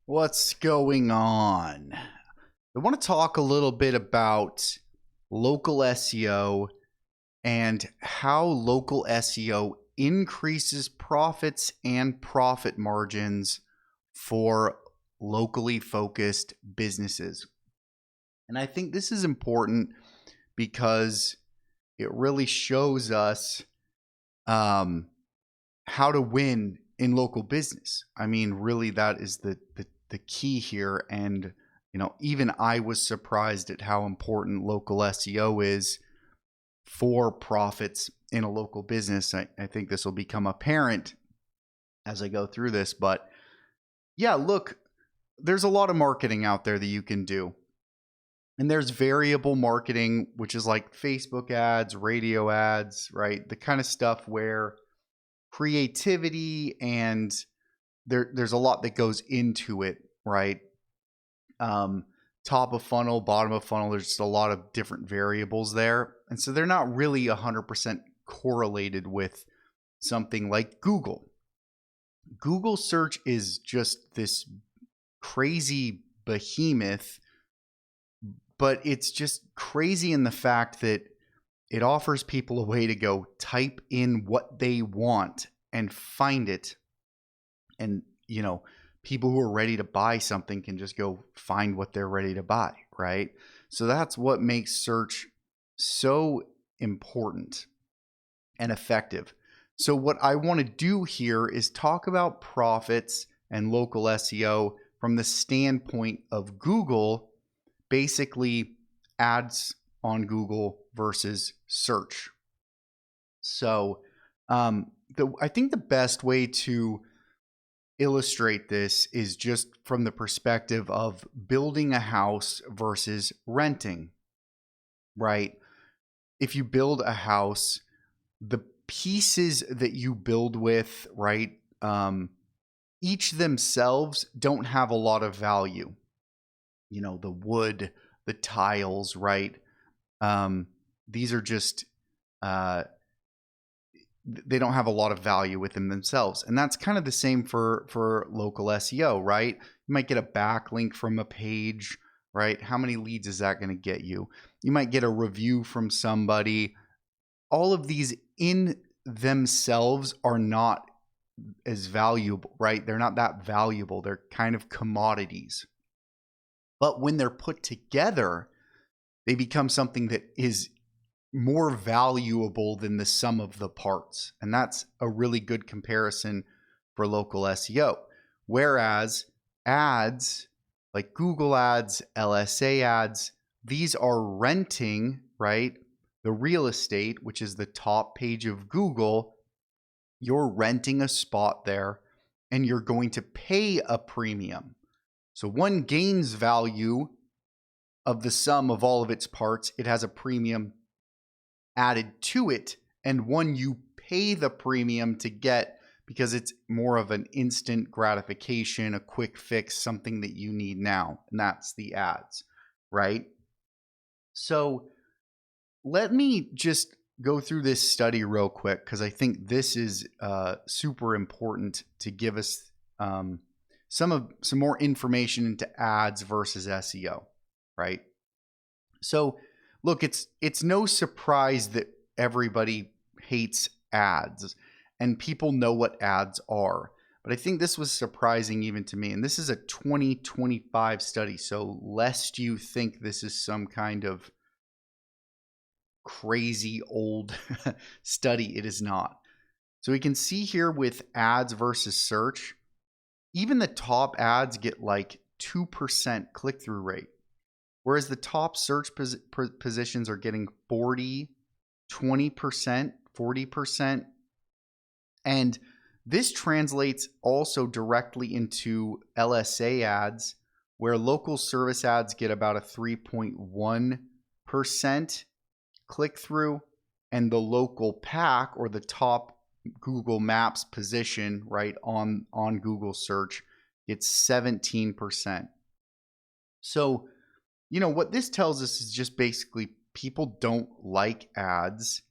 What's going on? I want to talk a little bit about local SEO and how local SEO increases profits and profit margins for locally focused businesses. And I think this is important because it really shows us how to win in local business. I mean, really, that is the key here. And, even I was surprised at how important local SEO is for profits in a local business. I think this will become apparent as I go through this. But yeah, look, there's a lot of marketing out there that you can do. And there's variable marketing, which is like Facebook ads, radio ads, right? The kind of stuff where creativity and there's a lot that goes into it, right? Top of funnel, bottom of funnel, there's just a lot of different variables there. And so they're not really 100% correlated with something like Google. Google search is just this crazy behemoth, but it's just crazy in the fact that it offers people a way to go type in what they want and find it. And, people who are ready to buy something can just go find what they're ready to buy, right? So that's what makes search so important and effective. So what I want to do here is talk about profits and local SEO from the standpoint of Google, basically ads on Google versus search. So I think the best way to illustrate this is just from the perspective of building a house versus renting, right? If you build a house, the pieces that you build with, right, each themselves don't have a lot of value. The wood, the tiles, right? These are just they don't have a lot of value within themselves. And that's kind of the same for local SEO, right? You might get a backlink from a page, right? How many leads is that going to get you? You might get a review from somebody. All of these in themselves are not as valuable, right? They're not that valuable. They're kind of commodities. But when they're put together, they become something that is more valuable than the sum of the parts. And that's a really good comparison for local SEO. Whereas ads like Google ads, LSA ads, these are renting, right? The real estate, which is the top page of Google. You're renting a spot there and you're going to pay a premium. So one gains value of the sum of all of its parts. It has a premium added to it, and one you pay the premium to get because it's more of an instant gratification, a quick fix, something that you need now, and that's the ads, right? So let me just go through this study real quick because I think this is super important to give us some more information into ads versus SEO, right? So look, it's no surprise that everybody hates ads and people know what ads are. But I think this was surprising even to me. And this is a 2025 study. So lest you think this is some kind of crazy old study, it is not. So we can see here with ads versus search, even the top ads get like 2% click-through rate. Whereas the top search positions are getting 40, 20%, 40%. And this translates also directly into LSA ads, where local service ads get about a 3.1% click-through, and the local pack or the top Google Maps position, right, on Google search, it's 17%. So what this tells us is just basically people don't like ads.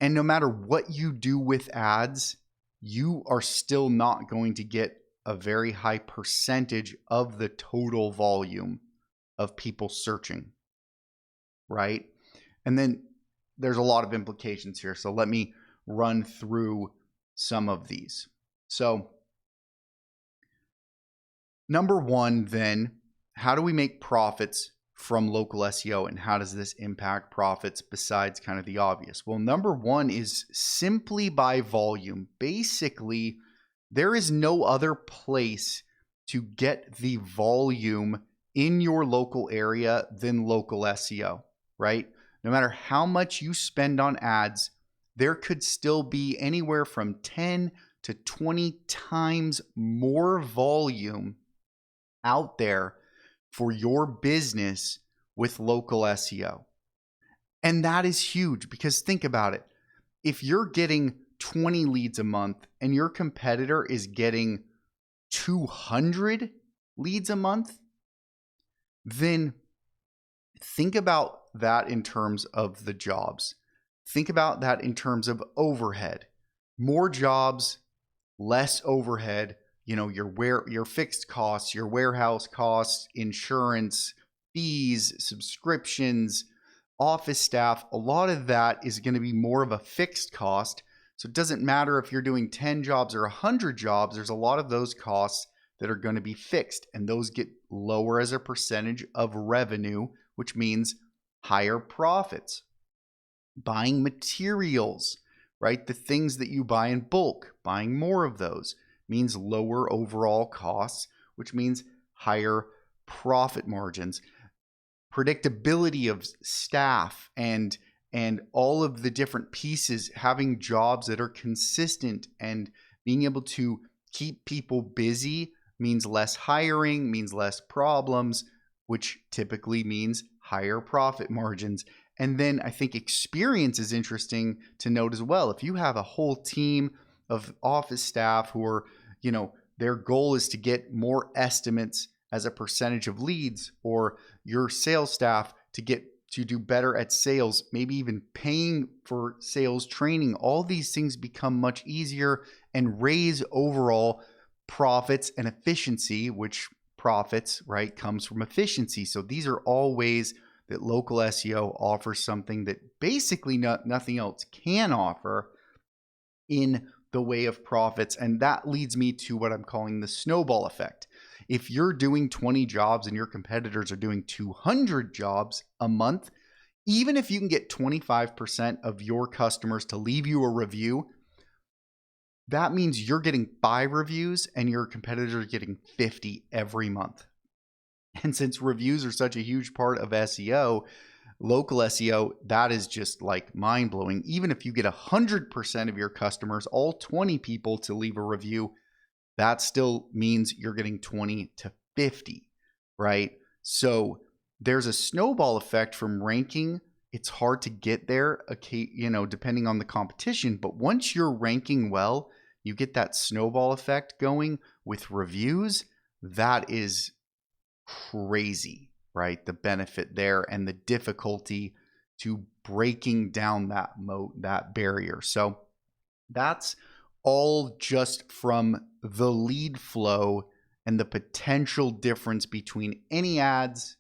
And no matter what you do with ads, you are still not going to get a very high percentage of the total volume of people searching, right? And then there's a lot of implications here. So let me run through some of these. So number one, then, how do we make profits from local SEO, and how does this impact profits besides kind of the obvious? Well, number one is simply by volume. Basically, there is no other place to get the volume in your local area than local SEO, right? No matter how much you spend on ads, there could still be anywhere from 10 to 20 times more volume out there for your business with local SEO. And that is huge, because think about it. If you're getting 20 leads a month and your competitor is getting 200 leads a month, then think about that in terms of the jobs. Think about that in terms of overhead. More jobs, less overhead. You know, your fixed costs, your warehouse costs, insurance, fees, subscriptions, office staff, a lot of that is going to be more of a fixed cost. So it doesn't matter if you're doing 10 jobs or 100 jobs, there's a lot of those costs that are going to be fixed, and those get lower as a percentage of revenue, which means higher profits. Buying materials, right? The things that you buy in bulk, buying more of those means lower overall costs, which means higher profit margins. Predictability of staff and all of the different pieces, having jobs that are consistent and being able to keep people busy means less hiring, means less problems, which typically means higher profit margins. And then I think experience is interesting to note as well. If you have a whole team of office staff who are, you know, their goal is to get more estimates as a percentage of leads, or your sales staff to do better at sales, maybe even paying for sales training, all these things become much easier and raise overall profits and efficiency, which profits, right, comes from efficiency. So these are all ways that local SEO offers something that basically nothing else can offer in the way of profits. And that leads me to what I'm calling the snowball effect. If you're doing 20 jobs and your competitors are doing 200 jobs a month, even if you can get 25% of your customers to leave you a review, that means you're getting 5 reviews and your competitors are getting 50 every month. And since reviews are such a huge part of SEO, local SEO, that is just like mind-blowing. Even if you get 100% of your customers, all 20 people, to leave a review, that still means you're getting 20 to 50, right? So there's a snowball effect from ranking. It's hard to get there, you know, depending on the competition. But once you're ranking well, you get that snowball effect going with reviews. That is crazy, right? The benefit there and the difficulty to breaking down that moat, that barrier. So that's all just from the lead flow and the potential difference between any ads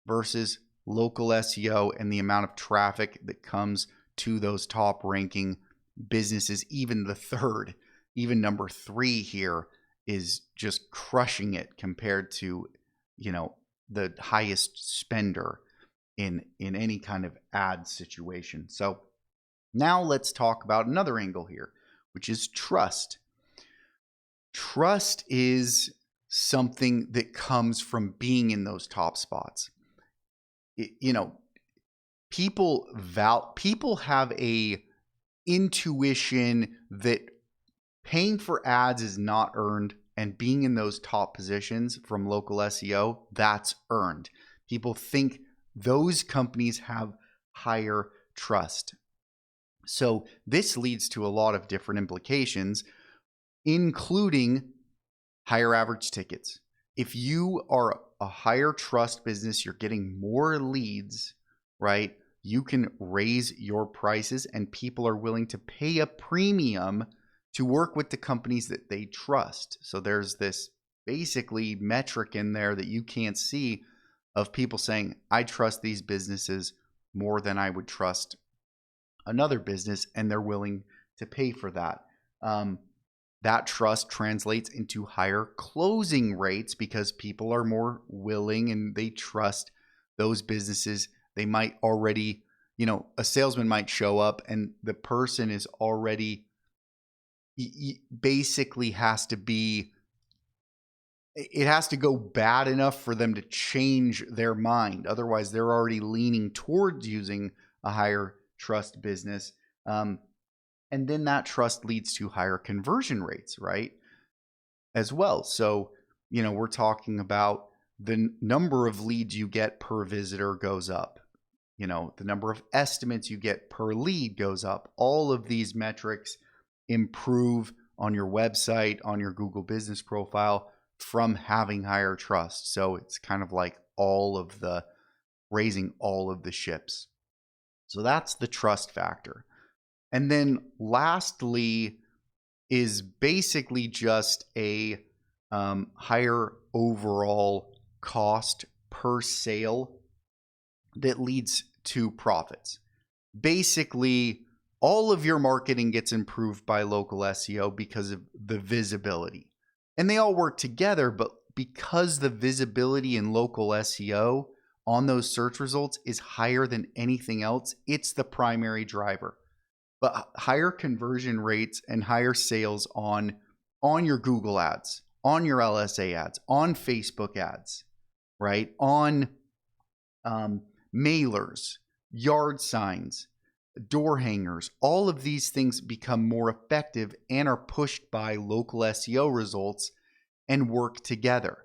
versus local SEO and the amount of traffic that comes to those top ranking businesses. Even the third, even number 3 here is just crushing it compared to, you know, the highest spender in any kind of ad situation. So now let's talk about another angle here, which is trust. Trust is something that comes from being in those top spots. You know, people have a intuition that paying for ads is not earned, and being in those top positions from local SEO, that's earned. People think those companies have higher trust. So this leads to a lot of different implications, including higher average tickets. If you are a higher trust business, you're getting more leads, right? You can raise your prices and people are willing to pay a premium to work with the companies that they trust. So there's this basically metric in there that you can't see of people saying, I trust these businesses more than I would trust another business, and they're willing to pay for that. That trust translates into higher closing rates because people are more willing and they trust those businesses. They might already, a salesman might show up and the person is already basically it has to go bad enough for them to change their mind. Otherwise, they're already leaning towards using a higher trust business. And then that trust leads to higher conversion rates, right? As well. So, we're talking about the number of leads you get per visitor goes up. The number of estimates you get per lead goes up. All of these metrics improve on your website, on your Google business profile from having higher trust. So it's kind of like raising all of the ships. So that's the trust factor. And then lastly is basically just a higher overall cost per sale that leads to profits. Basically, all of your marketing gets improved by local SEO because of the visibility. And they all work together, but because the visibility in local SEO on those search results is higher than anything else, it's the primary driver. But higher conversion rates and higher sales on your Google ads, on your LSA ads, on Facebook ads, right? On mailers, yard signs, door hangers, all of these things become more effective and are pushed by local SEO results and work together.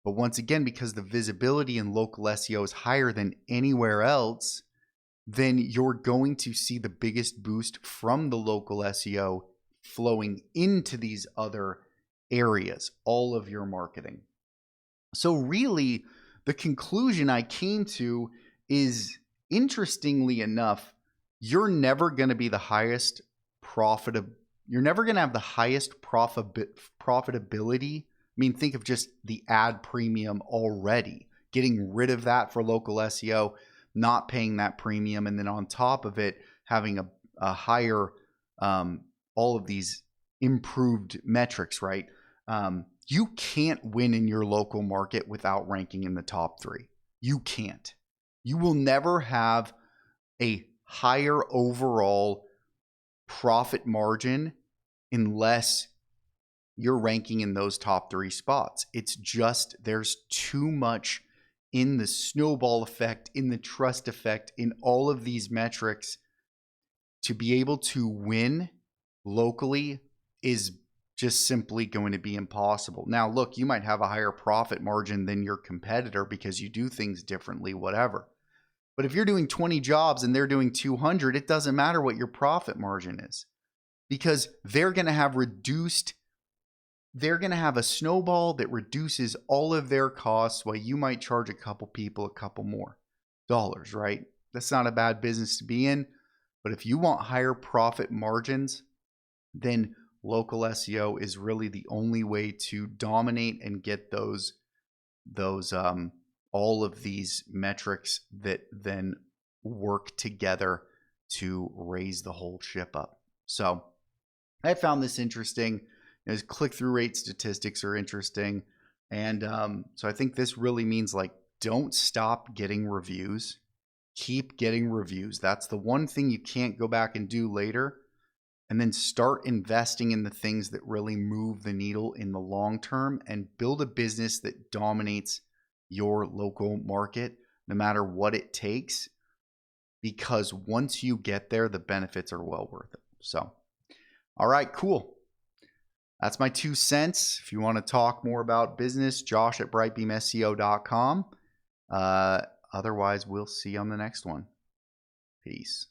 But once again, because the visibility in local SEO is higher than anywhere else, then you're going to see the biggest boost from the local SEO flowing into these other areas, all of your marketing. So really, the conclusion I came to is, interestingly enough, you're never going to be the highest you're never going to have the highest profitability. I mean, think of just the ad premium already, getting rid of that for local SEO, not paying that premium, and then on top of it, having a higher, all of these improved metrics, right? You can't win in your local market without ranking in the top 3. You can't. You will never have a higher overall profit margin unless you're ranking in those top 3 spots. It's just, there's too much in the snowball effect, in the trust effect, in all of these metrics to be able to win locally is just simply going to be impossible. Now, look, you might have a higher profit margin than your competitor because you do things differently, whatever. But if you're doing 20 jobs and they're doing 200, it doesn't matter what your profit margin is because they're going to have a snowball that reduces all of their costs while you might charge a couple people a couple more dollars, right? That's not a bad business to be in. But if you want higher profit margins, then local SEO is really the only way to dominate and get those all of these metrics that then work together to raise the whole ship up. So I found this interesting. As click-through rate statistics are interesting. And so I think this really means, like, don't stop getting reviews. Keep getting reviews. That's the one thing you can't go back and do later. And then start investing in the things that really move the needle in the long term and build a business that dominates your local market, no matter what it takes. Because once you get there, the benefits are well worth it. So, all right, cool. That's my 2 cents. If you want to talk more about business, josh@brightbeamseo.com. Otherwise, we'll see you on the next one. Peace.